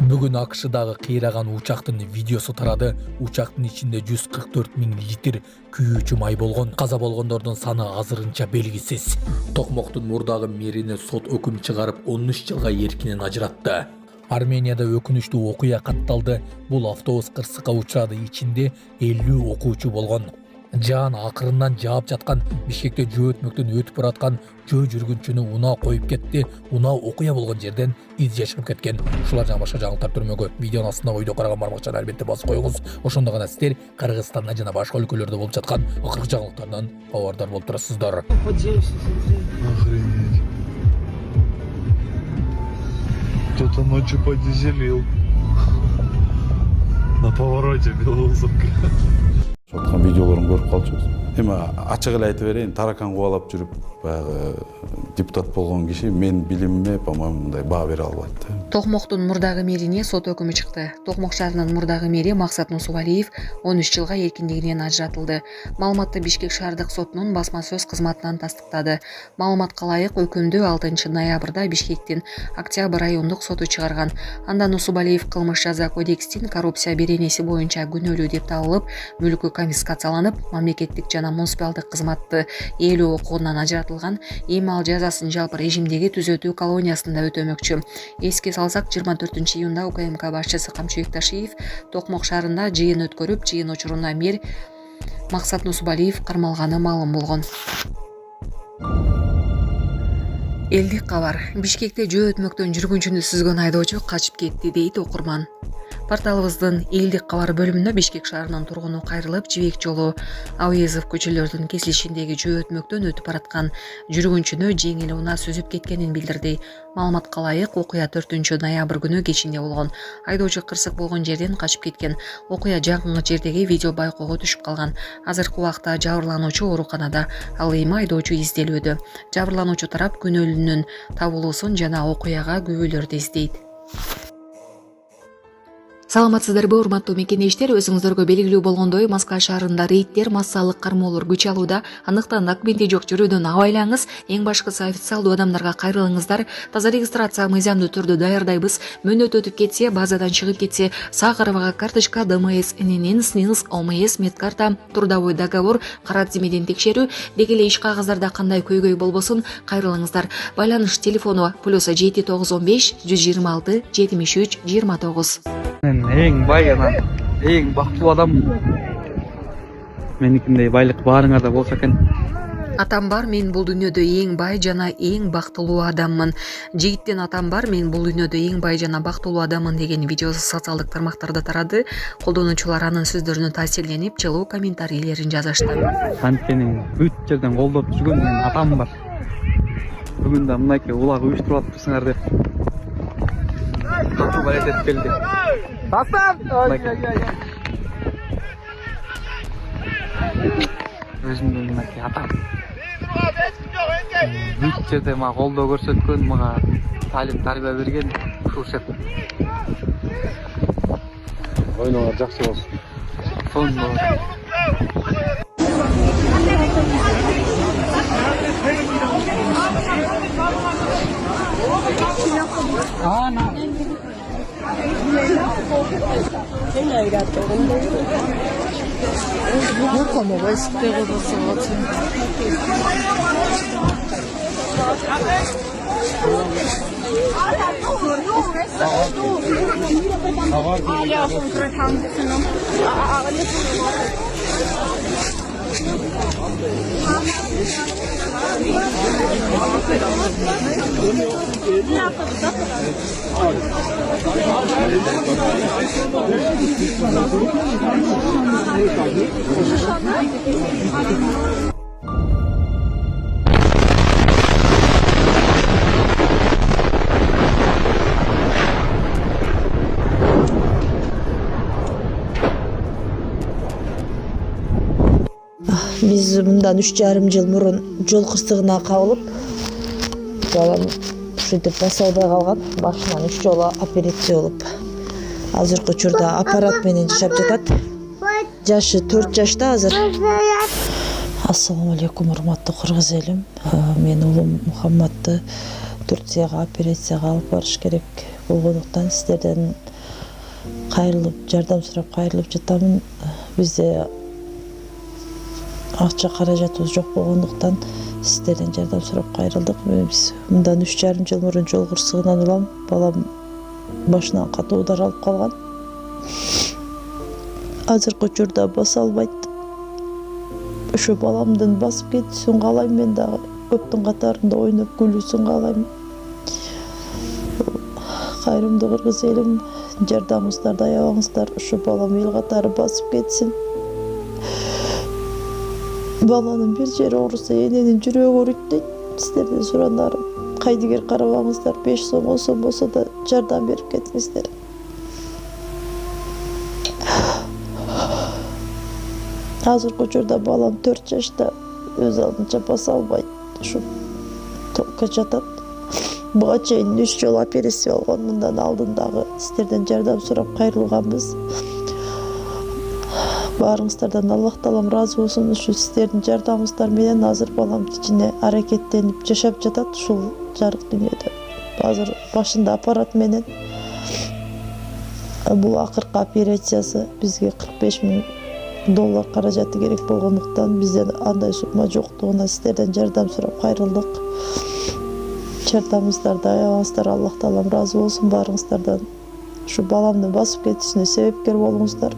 Бүгін АКШ'дағы қираған учақтың видеосы тарады. Учақтың ішінде 144 000 литр күйүүчү май болған. Қаза болғандардың саны азырынча белгисиз. Токмоктун мурдагы мэрини сот өкүм чыгарып 13 жылга эркинен ажыратты. Арменияда өкүнүчтүү окуя катталды. Бул автобус кырсыкка учурады, ичинде 50 окуучу болгон. Жаан акырындан жаап жаткан Бишкекте жөө өтмөктөн өтүп бараткан жөө жүргүнчүнү унаа коюп кетти. Унаа окуя болгон жерден из жашырып кеткен. Ушулар жана башка жаңылыктар түрмөгө видеонун астына ойдо караган бармакчаны албетте басып коюңуз. Ошондо гана сиздер Кыргызстанда жана башка өлкөлөрдө болуп жаткан акыркы жаңылыктардан абардар болуп турасыздар. Охренеть. Кто-то ночью подизелил. На повороте Белоусовка. Жатқан видеоларын көріп қалчубуз. Эми ачык эле айтып берейин, таракан кубалап жүрүп, баягы депутат болгон киши мен билимиме, по-моему, мындай баа бере албайт. Токмоктун мурдагы мэрине сот өкүмү чыкты. Токмок шаарынын мурдагы мэри Максат Нусубалиев 13 жылга эркиндигинен ажыратылды. Маалыматты Бишкек шаардык сотунун басма сөз кызматынан тастыктады. Маалыматка ылайык өкүмдү 6 ноябрда Бишкектин Октябрь райондук соту чыгарган. Анда Нусубалиев кылмыш жаза кодекстин коррупция беренеси боюнча күнөөлүү деп табылып, мүлкү конфискацияланып, мамлекеттик жана муниципалдык кызматты ээлөө укугунан ажыратылган. Эми ал жазасын жалпы режимдеги түзөтүү колониясында өтөмөкчү. Эске салсак, 24 июнда УКМК башчысы Камчыбек Ташиев Токмок шаарында жыйын өткөрүп, жыйын учуруна мэр Максат Нусубалиев кармалганы маалым болгон. Элдик кабар. Бишкекте жөө өтмөктөн жүргүнчүнү сүзгөн айдоочу качып кетти, дейт окурман. Порталыбыздын элдик кабар бөлүмүнө Бишкек шаарынын тургуну кайрылып, Жибек жолу Ауезов көчөлөрдүн кесилишиндеги жөө өтмөктөн өтүп бараткан жүргүнчүнү жеңил унаа сүзүп кеткенин билдирди. Маалыматка ылайык, окуя 4 ноябрь күнү кечинде болгон. Айдоочу кырсык болгон жерден качып кеткен. Окуя жакынкы жердеги видео байкоого түшүп калган. Азыркы убакта жабырлануучу ооруканада, ал эми айдоочу изделүүдө. Жабырлануучу тарап күнөөлүүнүн табылуусун жана окуяга күбөлөрдү издейт. Саламатсыздарбы, урматтуу мекендештер, өзүңүздөргө белгилүү болгондой, Москва шаарында рейдтер, массалык кармоолор күч алууда. Андыктан документи жок жүрүүдөн абайлаңыз. Эң башкысы официалдуу адамдарга кайрылыңыздар. Таза регистрация мыйзамдуу түрдө даярдайбыз. Мөөнөт өтүп кетсе, базадан чыгып кетсе, Сахаровага карточка, ДМС, ННН, СНИЛС, ОМС, медкарта, трудовой договор, кара тизмеден текшерүү, деги эле иш кагаздарда кандай көйгөй болбосун кайрылыңыздар. Байланыш телефону +7 915 126 73 29. Эң бай анан эң бактылуу адам меникиндей байлык баарыңарда болсо экен. Атам бар, мен бул дүйнөдө эң бай жана эң бактылуу адаммын. Жигиттен атам бар, мен бул дүйнөдө эң бай жана бактылуу адаммын деген видеосу социалдык тармактарда тарады. Колдонуучулар анын сөздөрүнө таасирленип, жылуу комментарийлерин жазышты. Анткени бүт жерден колдоп жүргөн менин атам бар. Бүгүн да мынакей улак уюштуруп атыпсыңар деп катуу барет келди. Өзүмдүн мынакей атам бүт жерде мага колдоо көрсөткөн, мага талим тарбия берген ушул сеп. Ойнуңар жакшы болсун. Сонун. Биз мындан 3,5 жыл мурун жол кырсыгына кабылып, балам ушинтип баса албай калган. Башынан 3 жолу операция болуп, азыркы учурда аппарат менен жашап жатат. Жашы 4 жашта азыр. Ассаламу алейкум, урматтуу кыргыз элим. Мен улум Мухаммадты Турцияга операцияга алып барыш керек болгондуктан сиздерден кайрылып жардам сурап кайрылып жатамын. Бизде акча каражатыбыз жок болгондуктан сиздерден жардам сурап кайрылдык. Биз мындан 3,5 жыл мурун жол кырсыгынан улам. Балам башынан катуу удар алып калган. Азыркы учурда баса албайт. Ошо баламдын басып кетүүсүн каалайм, мен дагы көптүн катарында ойноп күлүүсүн каалайм. Кайрымдуу кыргыз элим, жардамыңыздарды аябаңыздар. Ошо балам эл катары басып кетсин. Баланын бир жери ооруса эненин жүрөгү ооруйт дейт. Сиздерден суранарым, кайдыгер карабаңыздар, 5 сом 10 сом болсо да жардам берип кетиңиздер. Азыркы учурда балам 4 жашта, өз алдынча баса албайт. Ушу токко жатат. Буга чейин 3 жолу операция болгон. Мындан алдын дагы сиздерден жардам сурап кайрылганбыз. Баарыңыздардан Аллах таалам ыраазы болсун. Ушу сиздердин жардамыңыздар менен азыр балам кичине аракеттенип жашап жатат ушул жарык дүйнөдө. Азыр башында аппарат менен. Бул акыркы операциясы бизге $45,000 каражаты керек болгондуктан бизден андай сумма жоктугуна сиздерден жардам сурап кайрылдык. Жардамыңыздарды аябаңыздар, Аллах таалам ыраазы болсун баарыңыздардан. Ушу баламдын басып кетишине себепкер болуңуздар.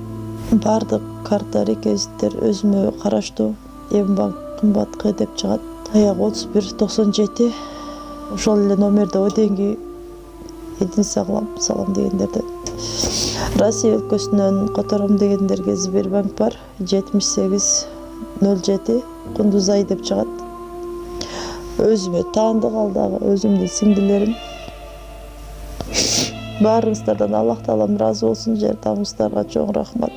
Бардык карта реквизиттер өзүмө караштуу. Эмбанк кымбат К деп чыгат. Аяк 3197. Ошол эле номерде оденги салам дегендерде. Россия өлкөсүнөн котором дегендерге Сбербанк бар. 7807 Кундузай деп чыгат. Өзүмө таандык ал дагы өзүмдүн сиңдилерим. Баарыңыздардан Аллах таалам ыраазы болсун, жардамыңыздарга чоң рахмат.